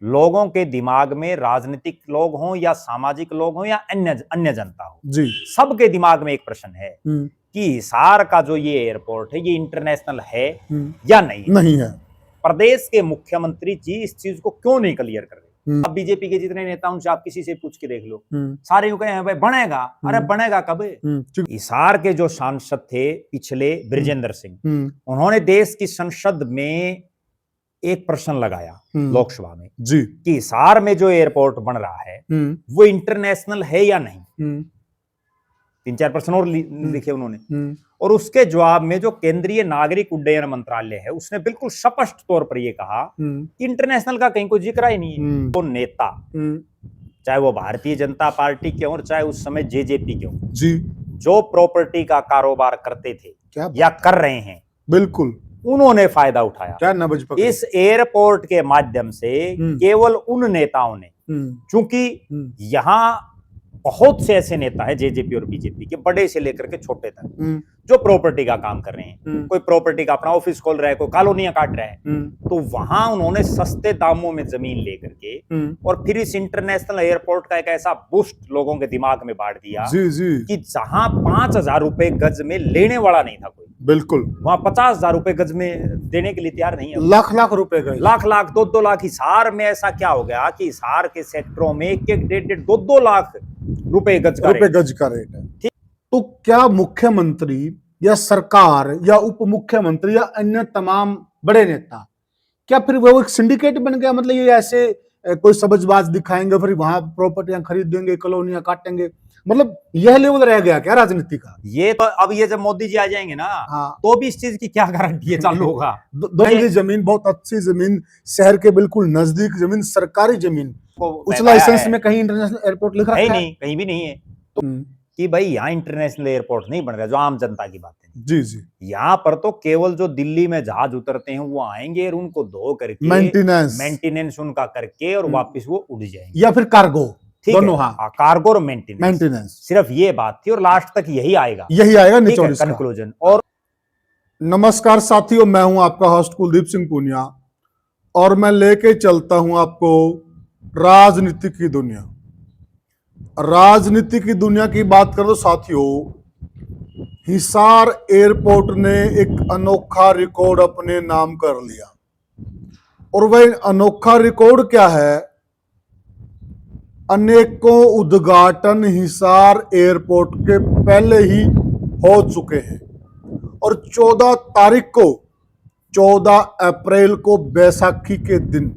लोगों के दिमाग में, राजनीतिक लोग हों या सामाजिक लोग हों या अन्य अन्य जनता हो जी, सबके दिमाग में एक प्रश्न है हम्म, कि हिसार का जो ये एयरपोर्ट है ये इंटरनेशनल है हम्म, या नहीं है। नहीं है। प्रदेश के मुख्यमंत्री जी इस चीज को क्यों नहीं क्लियर कर रहे? हम्म, अब बीजेपी के जितने नेता उनसे आप किसी से पूछ के देख लो, हम्म, सारे यूं कहे हैं भाई बनेगा। अरे बनेगा कब? ठीक, हिसार के जो सांसद थे पिछले ब्रिजेंद्र सिंह, उन्होंने देश की संसद में एक प्रश्न लगाया लोकसभा में जी, कि हिसार में जो एयरपोर्ट बन रहा है वो इंटरनेशनल है या नहीं। 3-4 प्रश्न और लिखे उन्होंने, और उसके जवाब में जो केंद्रीय नागरिक उड्डयन मंत्रालय है उसने बिल्कुल स्पष्ट तौर पर यह कहा कि इंटरनेशनल का कहीं कोई जिक्र ही नहीं है। वो नेता, चाहे वो भारतीय जनता पार्टी के हों चाहे उस समय जेजेपी के हों, जी, जो प्रॉपर्टी का कारोबार करते थे या कर रहे हैं, बिल्कुल उन्होंने फायदा उठाया। क्या नब्ज पकड़ी इस एयरपोर्ट के माध्यम से केवल उन नेताओं ने, चूंकि यहां बहुत से ऐसे नेता हैं जेजेपी और बीजेपी के, बड़े से लेकर के छोटे तक, जो प्रॉपर्टी का काम कर रहे हैं। कोई प्रॉपर्टी का अपना ऑफिस खोल रहा है, कोई कॉलोनियां काट रहा है, तो वहां उन्होंने सस्ते दामों में जमीन लेकर के और फिर इस इंटरनेशनल एयरपोर्ट का एक ऐसा बूस्ट लोगों के दिमाग में बांट दिया जी, जी, कि जहां 5,000 रुपए गज में लेने वाला नहीं था कोई, बिल्कुल वहां 50,000 रुपए गज में देने के लिए तैयार नहीं है। लाख लाख रुपए गए, लाख लाख 2-2 लाख। हिसार में ऐसा क्या हो गया कि हिसार के सेक्टरों में 1-1, 2-2 लाख रुपए गज का रेट है। तो क्या मुख्यमंत्री या सरकार या उप मुख्यमंत्री या अन्य तमाम बड़े नेता, क्या फिर वो एक सिंडिकेट बन गया? मतलब ये ऐसे कोई सबजबाज दिखाएंगे, फिर वहां प्रॉपर्टियां खरीदेंगे, कॉलोनियां काटेंगे, मतलब यह लेवल रह गया क्या राजनीति का? ये तो अब ये जब मोदी जी आ जाएंगे ना, हाँ, तो भी इस चीज की क्या गारंटी है चालू होगा? जमीन बहुत अच्छी जमीन, शहर के बिल्कुल नजदीक जमीन, सरकारी जमीन, उस लाइसेंस में कहीं इंटरनेशनल एयरपोर्ट लिखा है? नहीं, कहीं भी नहीं है। तो कि भाई यहाँ इंटरनेशनल एयरपोर्ट नहीं बन रहा, जो आम जनता की बात है। जी, जी, यहाँ पर तो केवल जो दिल्ली में जहाज उतरते हैं वो आएंगे और उनको धो करके मेंटेनेंस उनका करके और वापस वो उड़ जाएंगे, या फिर कार्गो, दोनों। हाँ, कार्गो और मेंटेनेंस, सिर्फ ये बात थी और लास्ट तक यही आएगा निचोड़ कंक्लूजन। और नमस्कार साथियों, मैं हूं आपका होस्ट कुलदीप सिंह पूनिया और मैं लेके चलता हूं आपको राजनीति की दुनिया। राजनीति की दुनिया की बात करें तो साथियों, हिसार एयरपोर्ट ने एक अनोखा रिकॉर्ड अपने नाम कर लिया। और वह अनोखा रिकॉर्ड क्या है? अनेकों उद्घाटन हिसार एयरपोर्ट के पहले ही हो चुके हैं और 14 तारीख को, 14 अप्रैल को बैसाखी के दिन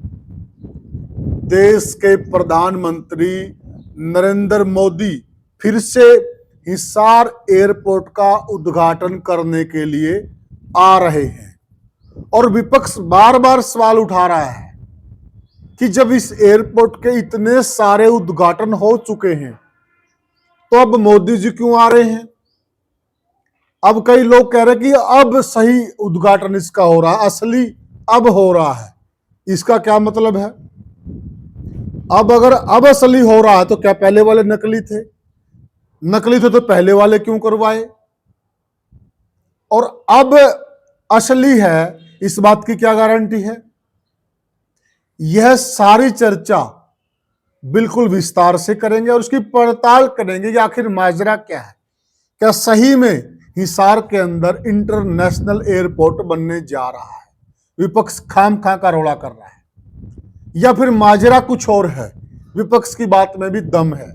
देश के प्रधानमंत्री नरेंद्र मोदी फिर से हिसार एयरपोर्ट का उद्घाटन करने के लिए आ रहे हैं। और विपक्ष बार बार सवाल उठा रहा है कि जब इस एयरपोर्ट के इतने सारे उद्घाटन हो चुके हैं तो अब मोदी जी क्यों आ रहे हैं? अब कई लोग कह रहे हैं कि अब सही उद्घाटन इसका हो रहा है, असली अब हो रहा है। इसका क्या मतलब है? अब अगर अब असली हो रहा है तो क्या पहले वाले नकली थे? नकली थे तो पहले वाले क्यों करवाए? और अब असली है, इस बात की क्या गारंटी है? यह सारी चर्चा बिल्कुल विस्तार से करेंगे और उसकी पड़ताल करेंगे कि आखिर माजरा क्या है। क्या सही में हिसार के अंदर इंटरनेशनल एयरपोर्ट बनने जा रहा है? विपक्ष खाम खा का रौला कर रहा है या फिर माजरा कुछ और है? विपक्ष की बात में भी दम है।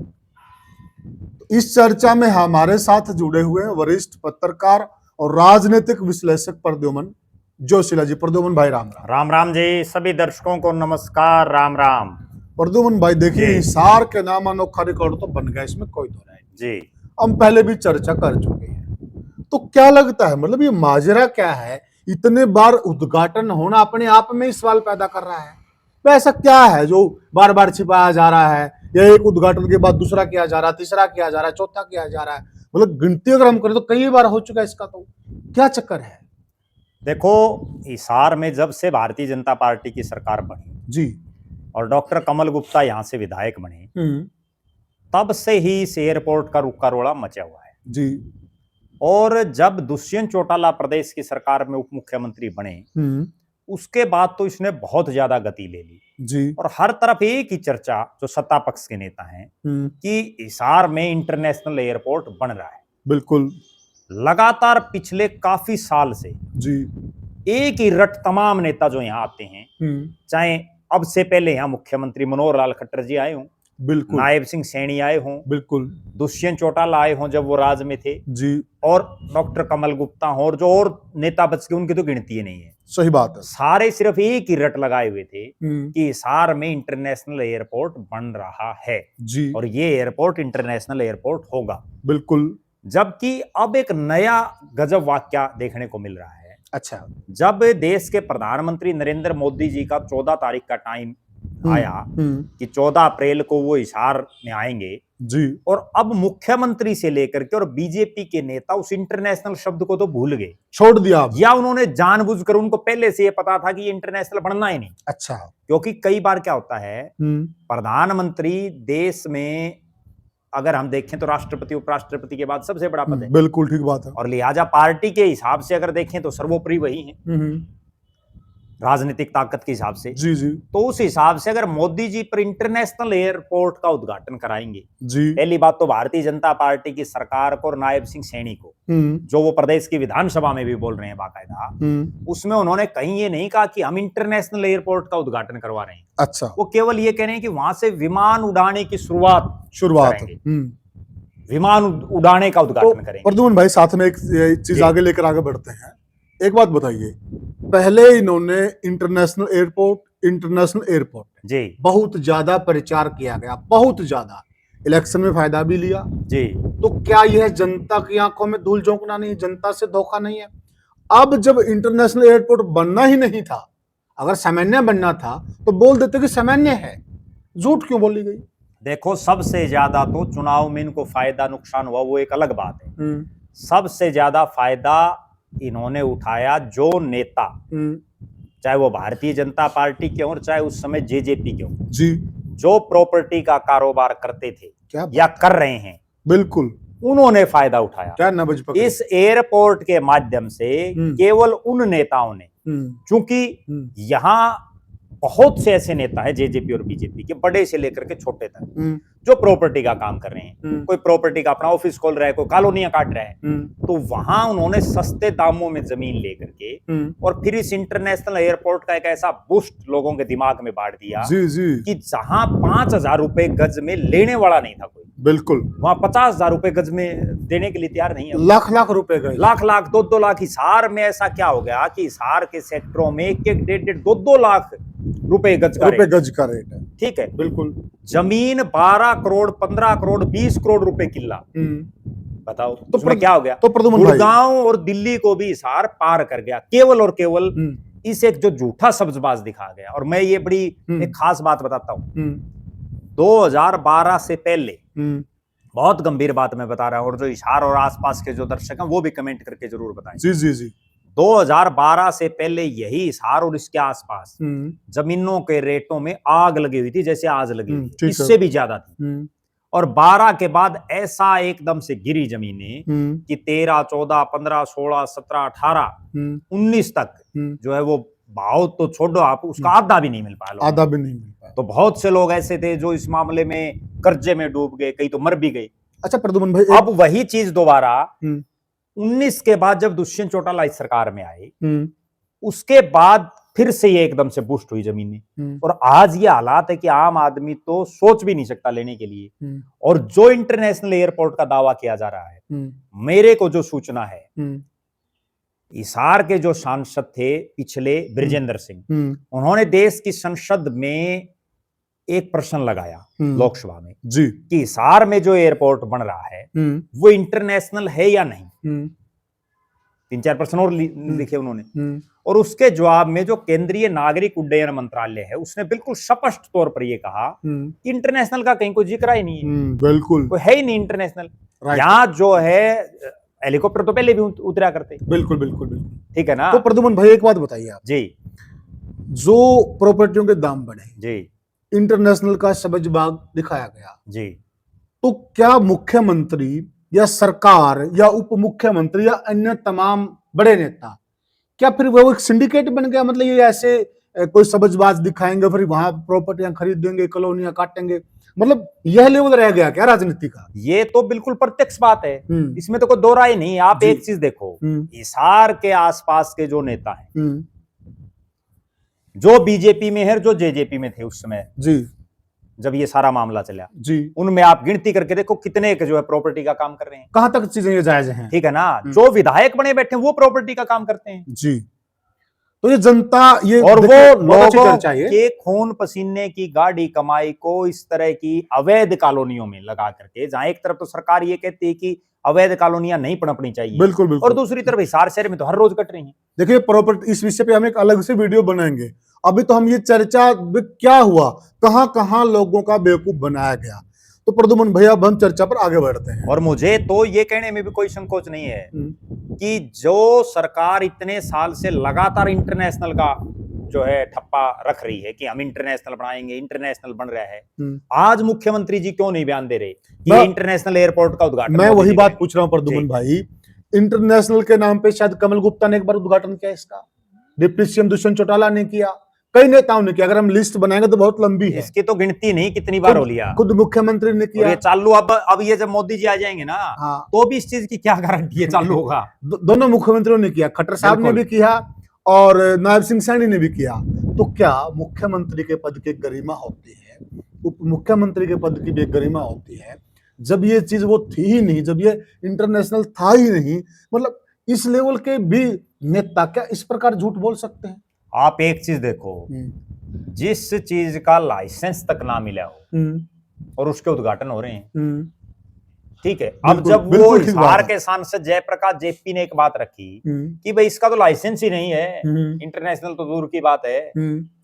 इस चर्चा में हमारे साथ जुड़े हुए हैं वरिष्ठ पत्रकार और राजनीतिक विश्लेषक प्रद्युमन जोशीला जी। प्रद्युमन भाई राम राम। राम राम जी, सभी दर्शकों को नमस्कार, राम राम। प्रद्युमन भाई देखिए, हिसार के नाम अनोखा रिकॉर्ड तो बन गया, इसमें कोई दो राय जी। हम पहले भी चर्चा कर चुके हैं। तो क्या लगता है, मतलब ये माजरा क्या है? इतने बार उद्घाटन होना अपने आप में ही सवाल पैदा कर रहा है। तो ऐसा क्या है जो बार बार छिपाया जा रहा है, या एक उद्घाटन के बाद दूसरा किया जा रहा है, तीसरा किया जा रहा है, चौथा किया जा रहा है? मतलब गिनती अगर हम करें तो कई बार हो चुका है इसका, तो क्या चक्कर है? देखो, हिसार में जब से भारतीय जनता पार्टी की सरकार बनी जी और डॉक्टर कमल गुप्ता यहां से विधायक बने, तब से ही इस एयरपोर्ट का रुक्का रोड़ा मचा हुआ है जी। और जब दुष्यंत चौटाला प्रदेश की सरकार में उप मुख्यमंत्री बने उसके बाद तो इसने बहुत ज्यादा गति ले ली जी। और हर तरफ एक ही चर्चा जो सत्ता पक्ष के नेता हैं कि हिसार में इंटरनेशनल एयरपोर्ट बन रहा है। बिल्कुल। लगातार पिछले काफी साल से जी। एक ही रट तमाम नेता जो यहाँ आते हैं, चाहे अब से पहले यहाँ मुख्यमंत्री मनोहर लाल खट्टर जी आए हों, बिल्कुल, नायब सिंह सैनी आए हों, बिल्कुल, दुष्यंत चौटाला आए हों जब वो राज में थे जी, और डॉक्टर कमल गुप्ता हों और जो और नेता बच के उनकी तो गिनती ही नहीं है। सही बात है। सारे सिर्फ एक ही रट लगाए हुए थे कि हिसार में इंटरनेशनल एयरपोर्ट बन रहा है जी। और ये एयरपोर्ट इंटरनेशनल एयरपोर्ट होगा। बिल्कुल। जबकि अब एक नया गजब वाक्या देखने को मिल रहा है। अच्छा। जब देश के प्रधानमंत्री नरेंद्र मोदी जी का 14 तारीख का टाइम आया कि 14 अप्रैल को वो हिसार में आएंगे जी, और अब मुख्यमंत्री से लेकर के और बीजेपी के नेता उस इंटरनेशनल शब्द को तो भूल गए, छोड़ दिया आप। या उन्होंने जानबूझकर, उनको पहले से ये पता था कि ये इंटरनेशनल बनना ही नहीं। अच्छा। क्योंकि कई बार क्या होता है, प्रधानमंत्री देश में अगर हम देखें तो राष्ट्रपति उपराष्ट्रपति के बाद सबसे बड़ा पद है। बिल्कुल ठीक बात है। और लिहाजा पार्टी के हिसाब से अगर देखें तो सर्वोपरि वही है राजनीतिक ताकत के हिसाब से। जी जी। तो उस हिसाब से अगर मोदी जी पर इंटरनेशनल एयरपोर्ट का उद्घाटन कराएंगे, जी, पहली बात तो भारतीय जनता पार्टी की सरकार को और नायब सिंह सैनी को, जो वो प्रदेश की विधानसभा में भी बोल रहे हैं बाकायदा, उसमें उन्होंने कहीं ये नहीं कहा कि हम इंटरनेशनल एयरपोर्ट का उद्घाटन करवा रहे हैं। अच्छा। वो केवल ये कह रहे हैं कि वहां से विमान उड़ाने की शुरुआत विमान उड़ाने का उद्घाटन करेंगे। प्रद्युम्न भाई, साथ में एक चीज आगे लेकर आगे बढ़ते हैं। एक बात बताइए, पहले इन्होंने इंटरनेशनल एयरपोर्ट जी बहुत ज्यादा प्रचार किया गया, बहुत ज्यादा, इलेक्शन में फायदा भी लिया जी। तो क्या यह जनता की आंखों में धूल झोंकना नहीं है, जनता से धोखा नहीं है? अब जब इंटरनेशनल एयरपोर्ट बनना ही नहीं था, अगर सामान्य बनना था तो बोल देते कि सामान्य है, झूठ क्यों बोली गई? देखो, सबसे ज्यादा तो चुनाव में इनको फायदा नुकसान हुआ वो एक अलग बात है। सबसे ज्यादा फायदा इन्होंने उठाया जो नेता, चाहे वो भारतीय जनता पार्टी के हों चाहे उस समय जेजेपी के हों जी, जो प्रॉपर्टी का कारोबार करते थे या कर रहे हैं, बिल्कुल उन्होंने फायदा उठाया। क्या नब्ज पकड़ी? इस एयरपोर्ट के माध्यम से केवल उन नेताओं ने, चूंकि यहाँ बहुत से ऐसे नेता हैं जेजेपी और बीजेपी के, बड़े से लेकर के छोटे तक, जो प्रॉपर्टी का काम कर रहे हैं। कोई प्रॉपर्टी का अपना ऑफिस खोल रहा है, कोई कॉलोनियां काट रहा है, तो वहां उन्होंने सस्ते दामों में जमीन लेकर के और फिर इस इंटरनेशनल एयरपोर्ट का एक ऐसा बूस्ट लोगों के दिमाग में बांट दिया जी जी, कि जहां 5,000 रुपए गज में लेने वाला नहीं था कोई, बिल्कुल वहां 50,000 रुपए गज में देने के लिए तैयार नहीं है। लाख लाख रुपए गए, लाख लाख 2-2 लाख। हिसार में ऐसा क्या हो गया कि हिसार के सेक्टरों में 1-1, 2-2 लाख रुपए गज का रेट है। ठीक है, बिल्कुल। जमीन 12 करोड़ 15 करोड़ 20 करोड़ रुपए किल्ला, बताओ तो उसमें क्या हो गया? तो गुड़गांव और दिल्ली को भी हिसार पार कर गया, केवल और केवल इस एक जो झूठा सब्जबाज दिखा गया। और मैं ये बड़ी एक खास बात बताता हूं, 2012 से पहले, बहुत गंभीर बात मैं बता रहा हूं, और जो हिसार और आसपास के जो दर्शक हैं वो भी कमेंट करके जरूर बताएं। जी जी जी। 2012 से पहले यही हिसार और इसके आसपास जमीनों के रेटों में आग लगी हुई थी, जैसे आज लगी हुई, इससे भी ज्यादा थी। और 12 के बाद ऐसा एकदम से गिरी जमीनें कि 13, 14, 15, 16, 17, 18, 19 तक जो है वो भाव तो छोड़ो आप, उसका आधा भी नहीं मिल पाया। आधा भी नहीं मिल पाया। तो बहुत से लोग ऐसे थे जो इस मामले में कर्जे में डूब गए, कई तो मर भी गए। अच्छा प्रद्युम्न भाई, अब वही चीज दोबारा 19 के बाद जब दुष्यंत चौटाला इस सरकार में आए, उसके बाद फिर से ये एकदम से बूस्ट हुई जमीनें, और आज ये हालात है कि आम आदमी तो सोच भी नहीं सकता लेने के लिए। और जो इंटरनेशनल एयरपोर्ट का दावा किया जा रहा है, मेरे को जो सूचना है, हिसार के जो सांसद थे पिछले बृजेंद्र सिंह, उन्होंने देश की संसद में एक प्रश्न लगाया लोकसभा में जी कि हिसार में जो एयरपोर्ट बन रहा है वो इंटरनेशनल है या नहीं। 3-4 प्रश्न और लिखे उन्होंने, और उसके जवाब में जो केंद्रीय नागरिक उड्डयन मंत्रालय है उसने बिल्कुल स्पष्ट तौर पर यह कहा कि इंटरनेशनल का कहीं कोई जिक्र ही नहीं है, बिल्कुल कोई है ही नहीं इंटरनेशनल। यहाँ जो है हेलीकॉप्टर तो पहले भी उतरा करते। बिल्कुल बिल्कुल बिल्कुल, ठीक है ना। तो प्रद्युम्न भाई एक बात बताइए आप जी, जो प्रॉपर्टियों के दाम बढ़े जी, इंटरनेशनल का सब्जबाग दिखाया गया जी, तो क्या मुख्यमंत्री या सरकार या उप मुख्यमंत्री या अन्य तमाम बड़े नेता क्या फिर वो एक सिंडिकेट बन गया? मतलब ये ऐसे कोई सबजबाज दिखाएंगे, फिर वहां प्रॉपर्टियां खरीद देंगे, कॉलोनियां काटेंगे, मतलब यह लेवल रह गया क्या राजनीति का? ये तो बिल्कुल प्रत्यक्ष बात है, इसमें तो कोई दो राय नहीं है। आप एक चीज देखो, हिसार के आसपास के जो नेता हैं, जो बीजेपी में है, जो जेजेपी में थे उस समय जी, जब ये सारा मामला चला जी, उनमें आप गिनती करके देखो कितने जो है प्रॉपर्टी का काम कर रहे हैं। कहां तक चीजें ये जायज हैं? ठीक है ना, जो विधायक बने बैठे हैं वो प्रॉपर्टी का काम करते हैं जी। तो ये जनता, ये और वो लोगों चाहिए के खून पसीने की गाड़ी कमाई को इस तरह की अवैध कॉलोनियों में लगा करके, जहां एक तरफ तो सरकार ये कहती है कि अवैध कॉलोनियां नहीं पनपनी चाहिए, बिल्कुल बिल्कुल, और दूसरी तरफ हिसार शहर में तो हर रोज कट रही हैं। देखिए प्रॉपर्टी, इस विषय पे हम एक अलग से वीडियो बनाएंगे। अभी तो हम ये चर्चा क्या हुआ, कहां कहां लोगों का बेवकूफ बनाया गया। तो प्रद्युमन भैया अब हम चर्चा पर आगे बढ़ते हैं। और मुझे तो ये कहने में भी कोई संकोच नहीं है कि जो सरकार इतने साल से लगातार इंटरनेशनल का जो है ठप्पा रख रही है कि हम इंटरनेशनल बनाएंगे, इंटरनेशनल बन रहा है, आज मुख्यमंत्री जी क्यों नहीं बयान दे रहे कि इंटरनेशनल एयरपोर्ट का उद्घाटन? मैं वही बात पूछ रहा हूं प्रद्युमन भाई, इंटरनेशनल के नाम पे शायद कमल गुप्ता ने एक बार उद्घाटन किया इसका, डिप्टी सीएम दुष्यंत चौटाला ने किया, कई नेताओं ने किया। अगर हम लिस्ट बनाएंगे तो बहुत लंबी है, इसकी तो गिनती नहीं कितनी बार हो लिया। खुद मुख्यमंत्री ने किया। ये चालू अब ये जब मोदी जी आ जाएंगे ना, हाँ, तो भी इस चीज की क्या गारंटी है चालू होगा? दोनों मुख्यमंत्रियों ने किया, खट्टर साहब ने भी किया और नायब सिंह सैनी ने भी किया। तो क्या मुख्यमंत्री के पद की गरिमा होती है, उप मुख्यमंत्री के पद की भी गरिमा होती है, जब ये चीज वो थी ही नहीं, जब ये इंटरनेशनल था ही नहीं? मतलब इस लेवल के भी नेता क्या इस प्रकार झूठ बोल सकते हैं? आप एक चीज देखो, जिस चीज का लाइसेंस तक ना मिला हो और उसके उद्घाटन हो रहे हैं, ठीक है। अब जब वो हिसार के सांसद जयप्रकाश जेपी ने एक बात रखी कि भाई इसका तो लाइसेंस ही नहीं है, इंटरनेशनल तो दूर की बात है,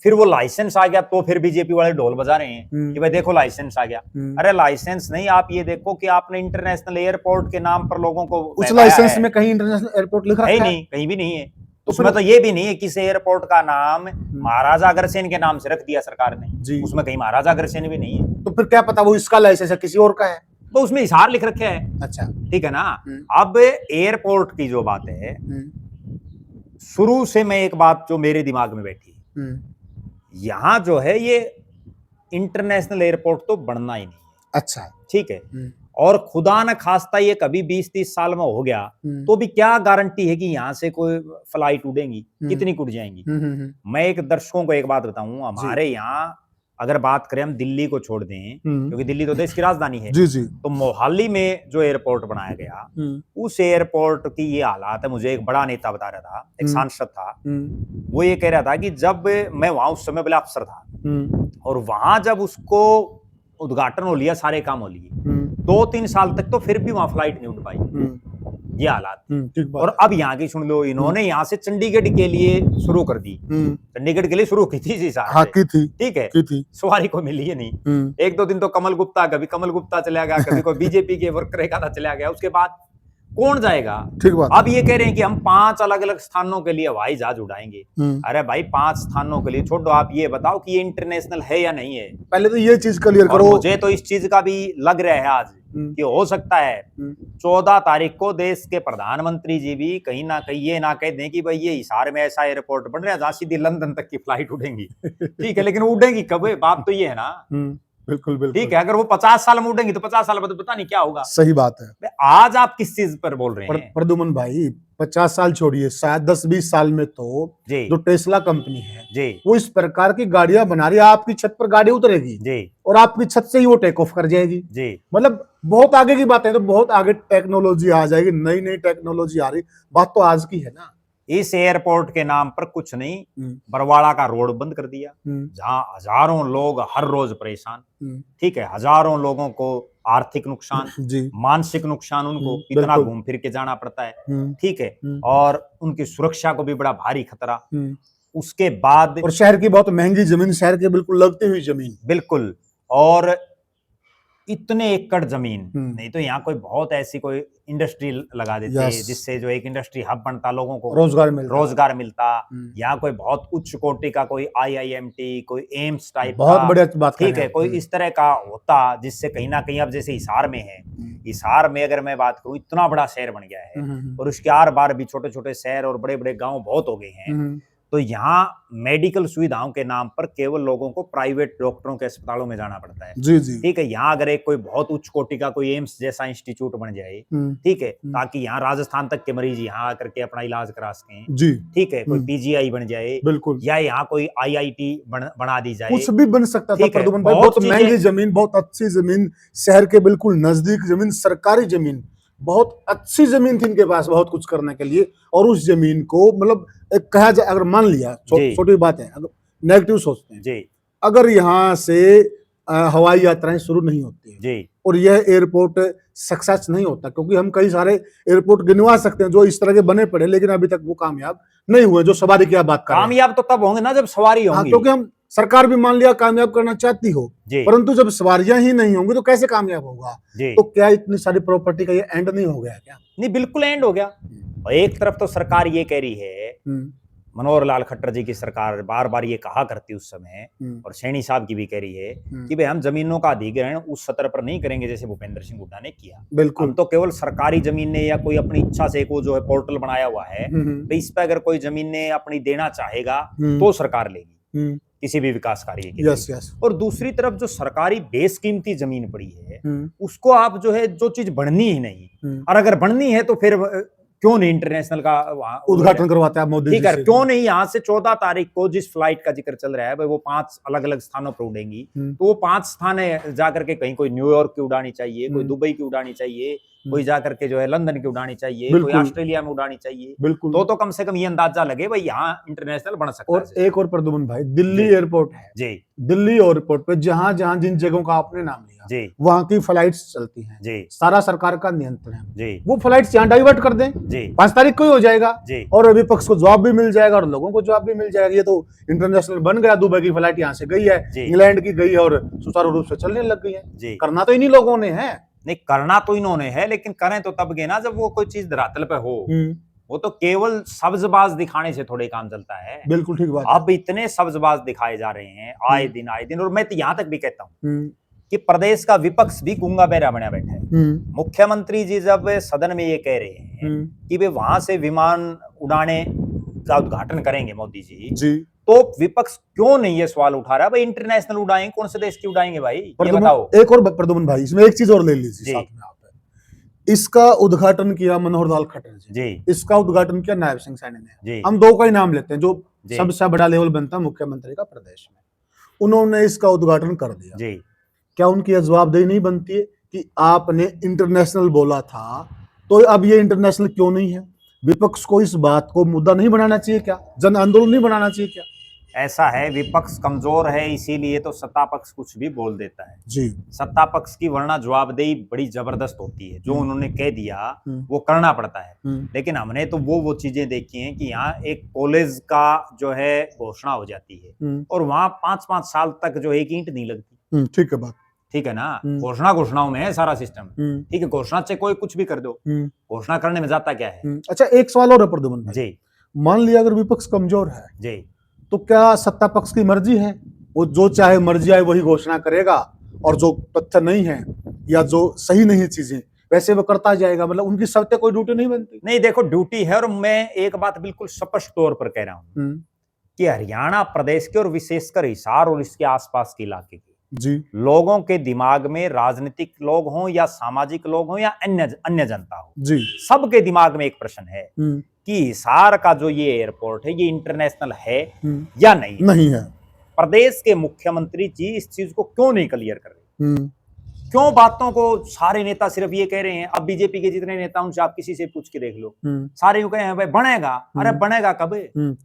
फिर वो लाइसेंस आ गया तो फिर बीजेपी वाले ढोल बजा रहे हैं कि भाई देखो लाइसेंस आ गया। अरे लाइसेंस नहीं, आप ये देखो कि आपने इंटरनेशनल एयरपोर्ट के नाम पर लोगों को, उस लाइसेंस में कहीं इंटरनेशनल एयरपोर्ट लिखा है? नहीं, कहीं भी नहीं है। उसमें तो ये भी नहीं है किस एयरपोर्ट का नाम महाराजा अग्रसेन के नाम से रख दिया सरकार ने, उसमें कहीं महाराजा अग्रसेन भी नहीं है। तो फिर क्या पता वो इसका लाइसेंस है किसी और का है, तो उसमें हिसार लिख रखे है। अच्छा, ठीक है ना। अब एयरपोर्ट की जो बात है, शुरू से मैं एक बात जो मेरे दिमाग में बैठी, यहां जो है ये इंटरनेशनल एयरपोर्ट तो बनना ही नहीं है। अच्छा, ठीक है। और खुदा न खास्ता ये कभी 20-30 साल में हो गया तो भी क्या गारंटी है कि यहां से कोई फ्लाइट उड़ेंगी, कितनी उड़ जाएंगी? मैं एक दर्शकों को एक बात बताऊं, हमारे यहाँ अगर बात करें हम दिल्ली को छोड़ दें, क्योंकि दिल्ली तो देश की राजधानी है, जी जी, तो मोहाली में जो एयरपोर्ट बनाया गया, उस एयरपोर्ट की ये हालात है। मुझे एक बड़ा नेता बता रहा था, एक सांसद था, वो ये कह रहा था कि जब मैं वहां उस समय बोले अफसर था, और वहां जब उसको उद्घाटन हो लिया, सारे काम हो लिए, 2-3 साल तक तो फिर भी वहां फ्लाइट नहीं उड़ पाई। ये हालात। और अब यहाँ की सुन लो, इन्होंने यहाँ से चंडीगढ़ के लिए शुरू कर दी, चंडीगढ़ के लिए शुरू की थी, हाँ, की थी, ठीक है, की थी। सवारी को मिली है नहीं। 1-2 दिन तो कमल गुप्ता, कभी कमल गुप्ता चला गया, कभी कोई बीजेपी के वर्कर एक आधा चला गया, उसके बाद कौन जाएगा? ठीक बात। अब ये कह रहे हैं कि हम 5 अलग अलग स्थानों के लिए हवाई जहाज उड़ाएंगे। अरे भाई 5 स्थानों के लिए छोड़ो, आप ये बताओ कि ये इंटरनेशनल है या नहीं है? पहले तो ये चीज क्लियर करो। मुझे तो इस चीज का भी लग रहा है आज कि हो सकता है 14 तारीख को देश के प्रधानमंत्री जी भी कहीं ना कहीं ये ना कह दें कि भाई ये हिसार में ऐसा एयरपोर्ट बन रहा है जहां सीधी लंदन तक की फ्लाइट उड़ेंगी। ठीक है, लेकिन उड़ेंगी कब? बात तो ये है ना। बिल्कुल बिल्कुल, ठीक है। अगर वो 50 साल में उड़ेंगी तो 50 साल बाद पता नहीं क्या होगा। सही बात है। आज आप किस चीज पर बोल रहे हैं? प्रद्युमन भाई 50 साल छोड़िए, शायद 10-20 साल में तो जो टेस्ला कंपनी है जी, वो इस प्रकार की गाड़ियां बना रही है, आपकी छत पर गाड़ी उतरेगी जी, और आपकी छत से ही वो टेक ऑफ कर जाएगी जी। मतलब बहुत आगे की बात है, तो बहुत आगे टेक्नोलॉजी आ जाएगी, नई नई टेक्नोलॉजी आ रही। बात तो आज की है ना। इस एयरपोर्ट के नाम पर कुछ नहीं, बरवाड़ा का रोड बंद कर दिया, जहां हजारों लोग हर रोज परेशान। ठीक है, हजारों लोगों को आर्थिक नुकसान, मानसिक नुकसान, उनको इतना घूम फिर के जाना पड़ता है। ठीक है, और उनकी सुरक्षा को भी बड़ा भारी खतरा। उसके बाद और शहर की बहुत महंगी जमीन, शहर के बिल्कुल लगती हुई जमीन, बिल्कुल। और इतने एकड़ जमीन नहीं तो यहाँ कोई बहुत ऐसी कोई इंडस्ट्री लगा देते जिससे जो एक इंडस्ट्री हब बनता, लोगों को रोजगार मिलता। यहाँ कोई बहुत उच्च कोटि का कोई IIMT, कोई एम्स टाइप बहुत बढ़िया बात, ठीक है, कोई इस तरह का होता जिससे कहीं ना कहीं, अब जैसे हिसार में है, हिसार में अगर मैं बात करूं इतना बड़ा शहर बन गया है और उसके आर पार भी छोटे छोटे शहर और बड़े बड़े गांव बहुत हो गए हैं। तो यहाँ मेडिकल सुविधाओं के नाम पर केवल लोगों को प्राइवेट डॉक्टरों के अस्पतालों में जाना पड़ता है। जी जी, ठीक है। यहाँ अगर एक कोई बहुत उच्च कोटि का कोई एम्स जैसा इंस्टीट्यूट बन जाए, ठीक है, ताकि यहाँ राजस्थान तक के मरीज यहाँ आकर के अपना इलाज करा सकें जी, ठीक है, कोई PGI बन जाए बिल्कुल, या यहाँ कोई IIT बना दी जाए, कुछ भी बन सकता था प्रद्युमन भाई। बहुत महंगी जमीन, बहुत अच्छी जमीन, शहर के बिल्कुल नजदीक जमीन, सरकारी जमीन, बहुत अच्छी जमीन थी इनके पास बहुत कुछ करने के लिए। और उस जमीन को मतलब एक कहा जाए, अगर मान लिया, छोटी बात है, अगर नेगेटिव सोचते हैं जी, अगर यहाँ से हवाई यात्राएं शुरू नहीं होती है जी, और यह एयरपोर्ट सक्सेस नहीं होता, क्योंकि हम कई सारे एयरपोर्ट गिनवा सकते हैं जो इस तरह के बने पड़े, लेकिन अभी तक वो कामयाब नहीं हुए। जो सवारी की आप बात कर रहे हैं, कामयाब तो तब होंगे ना जब सवारी होंगी। क्योंकि हम सरकार भी मान लिया कामयाब करना चाहती हो, परंतु जब सवारियां ही नहीं होंगी तो कैसे कामयाब होगा? तो क्या इतनी सारी प्रॉपर्टी का ये एंड नहीं हो गया क्या? नहीं, बिल्कुल एंड हो गया। और एक तरफ तो सरकार ये कह रही है, मनोहर लाल खट्टर जी की सरकार बार बार ये कहा करती उस समय, और सैनी साहब की भी कह रही है कि भाई हम जमीनों का अधिग्रहण उस स्तर पर नहीं करेंगे जैसे भूपेंद्र सिंह हुड्डा ने किया। बिल्कुल, हम तो केवल सरकारी जमीन ने या कोई अपनी इच्छा से को जो है पोर्टल बनाया हुआ है, इस पर अगर कोई जमीन ने अपनी देना चाहेगा तो सरकार लेगी किसी भी विकास कार्य के लिए। और दूसरी तरफ जो सरकारी बेशकीमती जमीन पड़ी है उसको आप जो है, जो चीज बढ़नी ही नहीं, और अगर बढ़नी है तो फिर क्यों नहीं इंटरनेशनल का उद्घाटन करवाते हैं मोदी जी से? क्यों नहीं यहाँ से 14 तारीख को जिस फ्लाइट का जिक्र चल रहा है भाई, वो 5 अलग अलग स्थानों पर उड़ेंगी, तो वो 5 स्थान जाकर के कहीं कोई न्यूयॉर्क की उड़ानी चाहिए, कोई दुबई की उड़ानी चाहिए, कोई जाकर के जो है लंदन की उड़ानी चाहिए, कोई ऑस्ट्रेलिया में उड़ानी चाहिए। बिल्कुल, तो कम से कम ये अंदाजा लगे भाई यहाँ इंटरनेशनल बन सकता है। और एक और प्रद्युमन भाई, दिल्ली एयरपोर्ट है जी, दिल्ली एयरपोर्ट पे जहां जहां जिन जगहों का आपने नाम लिया जी, वहां की फ्लाइट्स चलती हैं जी, सारा सरकार का नियंत्रण है जी, वो फ्लाइट्स यहाँ डाइवर्ट कर दें जी, 5 तारीख को ही हो जाएगा जी, और विपक्ष को जवाब भी मिल जाएगा और लोगों को जवाब भी मिल जाएगा। ये तो इंटरनेशनल बन गया, दुबई की फ्लाइट यहाँ से गई है, इंग्लैंड की गई है और सुचारू रूप से चलने लग गई है। करना तो इन्हीं लोगों ने है। नहीं, करना तो इन्होंने है, लेकिन करें तो तब गए ना जब वो कोई चीज धरातल पे हो। वो तो केवल सब्जबाज दिखाने से थोड़े काम चलता है। बिल्कुल ठीक बात। अब इतने सब्जबाज दिखाए जा रहे हैं आए दिन, और मैं तो यहाँ तक भी कहता हूँ कि प्रदेश का विपक्ष भी गूंगा बहरा बना बैठा है। मुख्यमंत्री जी जब सदन में ये कह रहे हैं कि वे वहां से विमान उड़ाने का उद्घाटन करेंगे मोदी जी, तो विपक्ष क्यों नहीं ये सवाल उठा रहा है भाई इंटरनेशनल उड़ाएंगे, कौन से देश की उड़ाएंगे भाई, ये बताओ। एक और प्रद्युमन भाई, इसमें एक चीज और ले लीजिए साथ में आप, इसका उद्घाटन किया मनोहर लाल खट्टर जी, इसका उद्घाटन किया नायब सिंह सैनी ने। हम दो का ही नाम लेते हैं जो सबसे बड़ा लेवल बनता है मुख्यमंत्री का प्रदेश में, उन्होंने इसका उद्घाटन कर दिया जी। क्या उनकी जवाबदेही नहीं बनती है कि आपने इंटरनेशनल बोला था तो अब ये इंटरनेशनल क्यों नहीं है? विपक्ष को इस बात को मुद्दा नहीं बनाना चाहिए क्या? जन आंदोलन नहीं बनाना चाहिए क्या? ऐसा है, विपक्ष कमजोर है इसीलिए तो सत्ता पक्ष कुछ भी बोल देता है जी। सत्ता पक्ष की वरना जवाबदेही बड़ी जबरदस्त होती है, जो उन्होंने कह दिया वो करना पड़ता है। लेकिन हमने तो वो चीजें देखी हैं कि यहाँ एक कॉलेज का जो है घोषणा हो जाती है और वहां 5-5 साल तक जो एक ईंट नहीं लगती। ठीक है बात, ठीक है ना, घोषणाओं में है सारा सिस्टम। ठीक है, घोषणा से कोई कुछ भी कर दो, घोषणा करने में जाता क्या है। अच्छा, एक सवाल और है प्रद्युमन जी, मान लिया अगर विपक्ष कमजोर है जी, तो क्या सत्ता पक्ष की मर्जी है, वो जो चाहे मर्जी आए वही घोषणा करेगा, और जो तथ्य नहीं है या जो सही नहीं चीजें वैसे वो करता जाएगा, मतलब उनकी सत्य कोई ड्यूटी नहीं बनती? नहीं, देखो ड्यूटी है, और मैं एक बात बिल्कुल स्पष्ट तौर पर कह रहा हूं कि हरियाणा प्रदेश के और विशेषकर हिसार और इसके आसपास के इलाके के जी लोगों के दिमाग में, राजनीतिक लोग हों या सामाजिक लोग हों या अन्य जनता हो जी, सबके दिमाग में एक प्रश्न है कि हिसार का जो ये एयरपोर्ट है ये इंटरनेशनल है या नहीं है। प्रदेश के मुख्यमंत्री जी इस चीज को क्यों नहीं क्लियर कर रहे? क्यों बातों को सारे नेता सिर्फ ये कह रहे हैं? अब बीजेपी के जितने नेता उनसे आप किसी से पूछ के देख लो, सारे यूं कहे हैं भाई बनेगा। अरे बनेगा कब?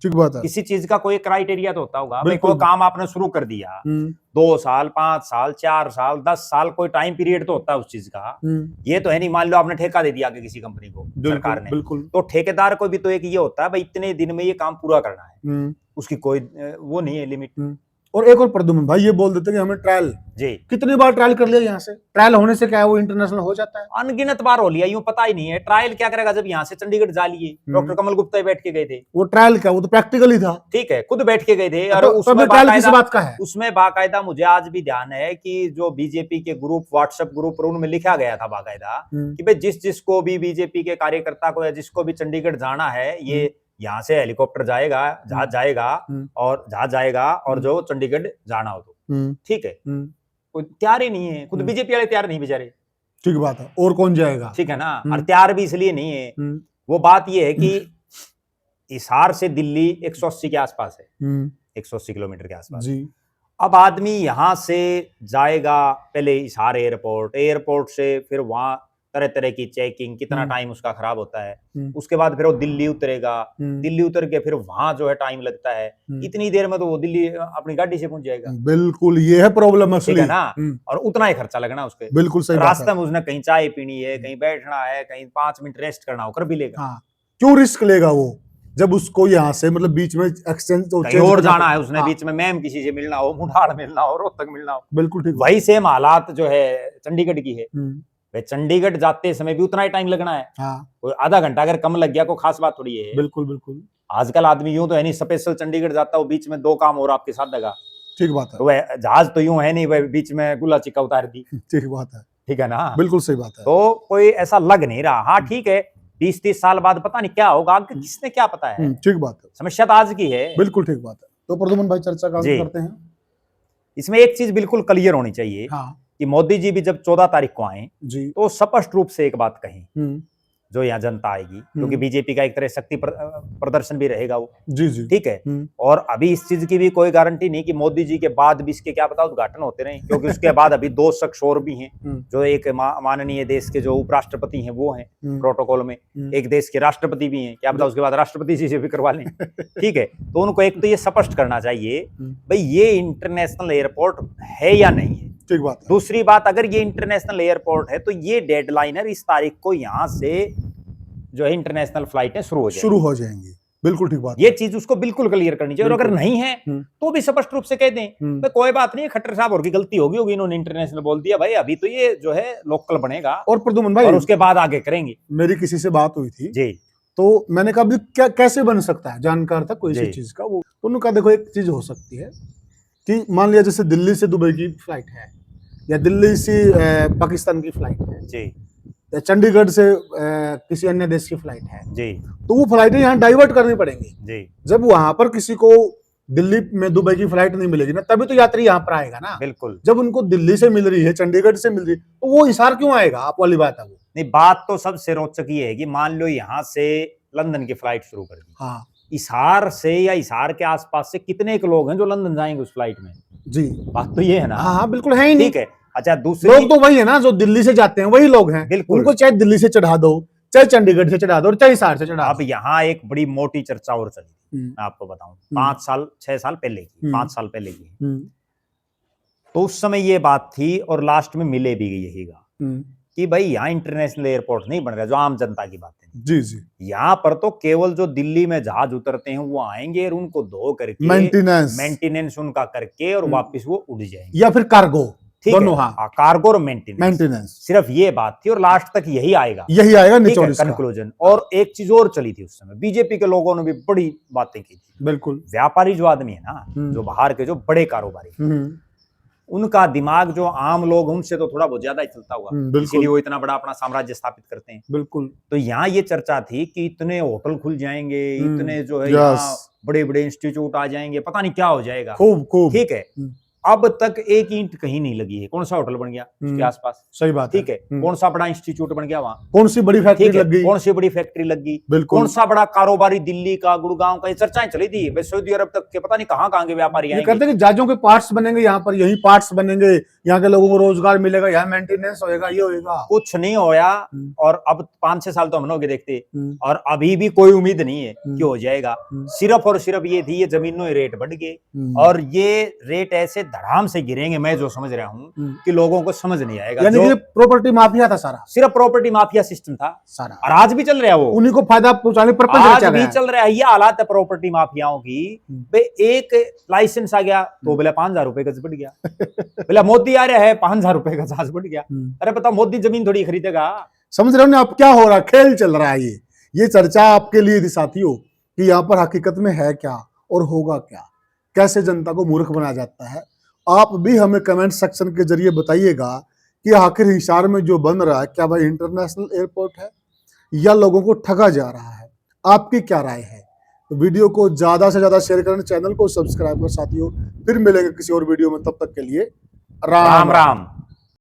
ठीक बात है। किसी चीज का कोई क्राइटेरिया तो होता होगा। भाई कोई काम आपने शुरू कर दिया, 2 साल 5 साल 4 साल 10 साल कोई टाइम पीरियड तो होता है उस चीज का। ये तो है नहीं मान लो आपने ठेका दे दिया किसी कंपनी को, सरकार ने, तो ठेकेदार को भी तो एक ये होता है भाई इतने दिन में ये काम पूरा करना है, उसकी कोई वो नहीं है लिमिट। और एक और प्रद्युम्न भाई ये बोल देते कि हमें ट्रायल, जी कितनी बार ट्रायल कर लिया यहाँ से, ट्रायल होने से क्या है वो इंटरनेशनल हो जाता है? अनगिनत बार हो लिया, यूं पता ही नहीं है ट्रायल क्या करेगा। जब यहाँ से चंडीगढ़ जा लिए, डॉक्टर कमल गुप्ता बैठ के गए थे, वो ट्रायल क्या, वो तो प्रैक्टिकल ही था। ठीक है, खुद बैठ के गए थे। और तो उसमें ट्रायल किस बात का है? उसमें बाकायदा मुझे आज भी ध्यान है कि जो बीजेपी के ग्रुप, व्हाट्सएप ग्रुप, उनमें लिखा गया था बाकायदा कि भाई जिसको भी बीजेपी के कार्यकर्ता को या जिसको भी चंडीगढ़ जाना है, ये यहाँ से हेलीकॉप्टर जाएगा, जहाज जाएगा और जो चंडीगढ़ जाना हो तो ठीक है। कोई तैयार ही नहीं है, खुद बीजेपी वाले तैयार नहीं बेचारे। ठीक बात है, और कौन जाएगा? ठीक है ना। और तैयार भी इसलिए नहीं है, वो बात ये है कि हिसार से दिल्ली 180 के आसपास है, 180 किलोमीटर के आसपास जी। अब आदमी यहां से जाएगा पहले हिसार एयरपोर्ट से फिर वहां तरह तरह की चेकिंग, कितना टाइम उसका खराब होता है। उसके बाद फिर वो दिल्ली उतरेगा, दिल्ली उतर के फिर वहां जो है टाइम लगता है। इतनी देर में तो वो दिल्ली अपनी गाड़ी से पहुंच जाएगा। बिल्कुल, ये है प्रॉब्लम असली, है ना। और उतना ही खर्चा लगना उसके। बिल्कुल सही। रास्ते में उसने कहीं चाय पीनी है, कहीं बैठना है, कहीं 5 मिनट रेस्ट करना होकर भी लेगा। हाँ। क्यों रिस्क लेगा वो, जब उसको यहाँ से मतलब बीच में एक्सचेंज और जाना है उसने, बीच में मैम किसी से मिलना हो, मुंडार मिलना हो, रोहतक मिलना हो। बिल्कुल ठीक। वही सेम हालात जो है चंडीगढ़ की है। वे चंडीगढ़ जाते समय भी उतना ही टाइम लगना है। कोई आधा घंटा अगर कम लग गया कोई खास बात थोड़ी है। बिल्कुल बिल्कुल। आजकल आदमी यूं तो है नहीं स्पेशल चंडीगढ़ जाता हो, बीच में 2 काम और आपके साथ लगा। ठीक बात है। तो वह जहाज तो यूं है नहीं वह बीच में गुला चिक्का उतार दी। ठीक बात है। ठीक है ना। बिल्कुल सही बात है। तो कोई ऐसा लग नहीं रहा। हाँ ठीक है, 20-30 साल बाद पता नहीं क्या होगा, किसने क्या पता है। ठीक बात है। समस्या तो आज की है। बिल्कुल ठीक बात है। तो प्रद्युम्न भाई चर्चा करते हैं। इसमें एक चीज बिल्कुल क्लियर होनी चाहिए। हाँ। कि मोदी जी भी जब 14 तारीख को आए तो स्पष्ट रूप से एक बात कही जो यहाँ जनता आएगी, क्योंकि बीजेपी का एक तरह शक्ति प्रदर्शन भी रहेगा वो। जी। ठीक है। और अभी इस चीज की भी कोई गारंटी नहीं कि मोदी जी के बाद भी इसके क्या पता उद्घाटन होते रहे, क्योंकि उसके बाद अभी 2 शख्स और भी हैं जो एक माननीय देश के जो उपराष्ट्रपति हैं वो हैं प्रोटोकॉल में, एक देश के राष्ट्रपति भी हैं, क्या पता उसके बाद राष्ट्रपति जी से भी करवा लें। ठीक है। तो उनको एक तो ये स्पष्ट करना चाहिए भाई ये इंटरनेशनल एयरपोर्ट है या नहीं है। ठीक बात है। दूसरी बात, अगर ये इंटरनेशनल एयरपोर्ट है तो ये डेडलाइन है, इस तारीख को यहां से जो है इंटरनेशनल फ्लाइटें शुरू हो जाएंगी। बिल्कुल ठीक बात। ये चीज उसको बिल्कुल क्लियर करनी चाहिए। और अगर नहीं है तो भी स्पष्ट रूप से कह दें तो कोई बात नहीं, खट्टर साहब और की गलती होगी, इन्होंने इंटरनेशनल बोल दिया भाई, अभी तो ये जो है लोकल बनेगा और प्रद्युम्न भाई और उसके बाद आगे करेंगे। मेरी किसी से बात हुई थी जी, तो मैंने कहा क्या कैसे बन सकता है, जानकार था कोई सी चीज का, वो उन्होंने कहा देखो एक चीज हो सकती है कि मान लिया जैसे दिल्ली से दुबई की फ्लाइट है या दिल्ली से पाकिस्तान की फ्लाइट है जी, या चंडीगढ़ से किसी अन्य देश की फ्लाइट है जी, तो वो फ्लाइटें यहाँ डाइवर्ट करनी पड़ेंगी जी। जब वहां पर किसी को दिल्ली में दुबई की फ्लाइट नहीं मिलेगी ना, तभी तो यात्री यहाँ पर आएगा ना। बिल्कुल। जब उनको दिल्ली से मिल रही है, चंडीगढ़ से मिल रही है, तो वो हिसार क्यों आएगा? आप वाली बात है वो। नहीं, बात तो सबसे रोचक ये है कि मान लो यहाँ से लंदन की फ्लाइट शुरू कर दी, हाँ, हिसार से या हिसार के आसपास से कितने के लोग हैं जो लंदन जाएंगे उस फ्लाइट में जी? बात तो ये है ना। हाँ बिल्कुल है ही नहीं। ठीक है। अच्छा, दूसरे लोग तो वही है ना जो दिल्ली से जाते हैं, वही लोग हैं। बिल्कुल। उनको चाहे दिल्ली से चढ़ा दो, चाहे चंडीगढ़ से चढ़ा दो, और चाहे हिसार से चढ़ा दो। अब यहाँ एक बड़ी मोटी चर्चा और चली, मैं आपको बताऊं, 6 साल पहले की, 5 साल पहले की। तो उस समय ये बात थी और लास्ट में मिले भी यहीगा कि भाई यहाँ इंटरनेशनल एयरपोर्ट नहीं बन रहा, जो आम जनता की बात है जी जी। यहाँ पर तो केवल जो दिल्ली में जहाज उतरते हैं वो आएंगे और उनको धो करके मेंटेनेंस उनका करके और वापस वो उड़ जाएंगे, या फिर कार्गो, दोनों। हाँ, कार्गो और मेंटेनेंस, सिर्फ ये बात थी और लास्ट तक यही आएगा कंक्लूजन। और एक चीज और चली थी उस समय, बीजेपी के लोगों ने भी बड़ी बातें की थी। बिल्कुल। व्यापारी जो आदमी है ना, जो बाहर के जो बड़े कारोबारी, उनका दिमाग जो आम लोग उनसे तो थोड़ा बहुत ज्यादा ही चलता हुआ, इसीलिए वो इतना बड़ा अपना साम्राज्य स्थापित करते हैं। बिल्कुल। तो यहाँ ये चर्चा थी कि इतने होटल खुल जाएंगे, इतने जो है यहाँ बड़े बड़े इंस्टीट्यूट आ जाएंगे, पता नहीं क्या हो जाएगा। खूब। ठीक है। अब तक एक ईंट कहीं नहीं लगी है। कौन सा होटल बन गया उसके आसपास? सही बात। ठीक है। कौन सा बड़ा इंस्टीट्यूट बन गया वहां? कौन सी बड़ी फैक्ट्री लग गई? कौन सी बड़ी फैक्ट्री लग गई? कौन सा बड़ा कारोबारी दिल्ली का, गुड़गांव का, ये चर्चाएं चली थी। सऊदी अरब तक के पता नहीं कहां के व्यापारी आएंगे। कहते हैं कि जहाजों के पार्ट्स बनेंगे यहाँ पर, यही पार्ट्स बनेंगे, यहाँ के लोगों को रोजगार मिलेगा, यहाँ मेंटेनेंस होएगा, ये होएगा। कुछ नहीं होया। और अब 5-6 साल तो हम लोग देखते, और अभी भी कोई उम्मीद नहीं है कि हो जाएगा। सिर्फ और सिर्फ ये थी, ये जमीनों रेट बढ़ गए और ये रेट ऐसे धड़ाम से गिरेंगे। मैं जो समझ रहा हूँ कि लोगों को समझ नहीं आएगा। यानी कि प्रॉपर्टी माफिया था सारा, सिर्फ प्रॉपर्टी माफिया सिस्टम था सारा, और आज भी चल रहा है। वो उन्हीं को फायदा पहुंचाने पर आज भी चल रहा है। ये हालात है प्रॉपर्टी माफियाओं की। बे एक लाइसेंस आ गया तो बोले 5,000 रुपए गज बढ़ गया। बोला मोदी आ रहा है 5,000 रुपए का जहाज बढ़ गया। अरे बताओ मोदी जमीन थोड़ी खरीदेगा। समझ रहे हो ना आप क्या हो रहा है? खेल चल रहा है। ये चर्चा आपके लिए थी साथियों कि यहाँ पर हकीकत में है क्या और होगा क्या, कैसे जनता को मूर्ख बनाया जाता है। आप भी हमें कमेंट सेक्शन के जरिए बताइएगा कि आखिर हिसार में जो बन रहा है क्या वह इंटरनेशनल एयरपोर्ट है या लोगों को ठगा जा रहा है। आपकी क्या राय है? तो वीडियो को ज्यादा से ज्यादा शेयर करें, चैनल को सब्सक्राइब कर साथियों। फिर मिलेंगे किसी और वीडियो में, तब तक के लिए राम राम।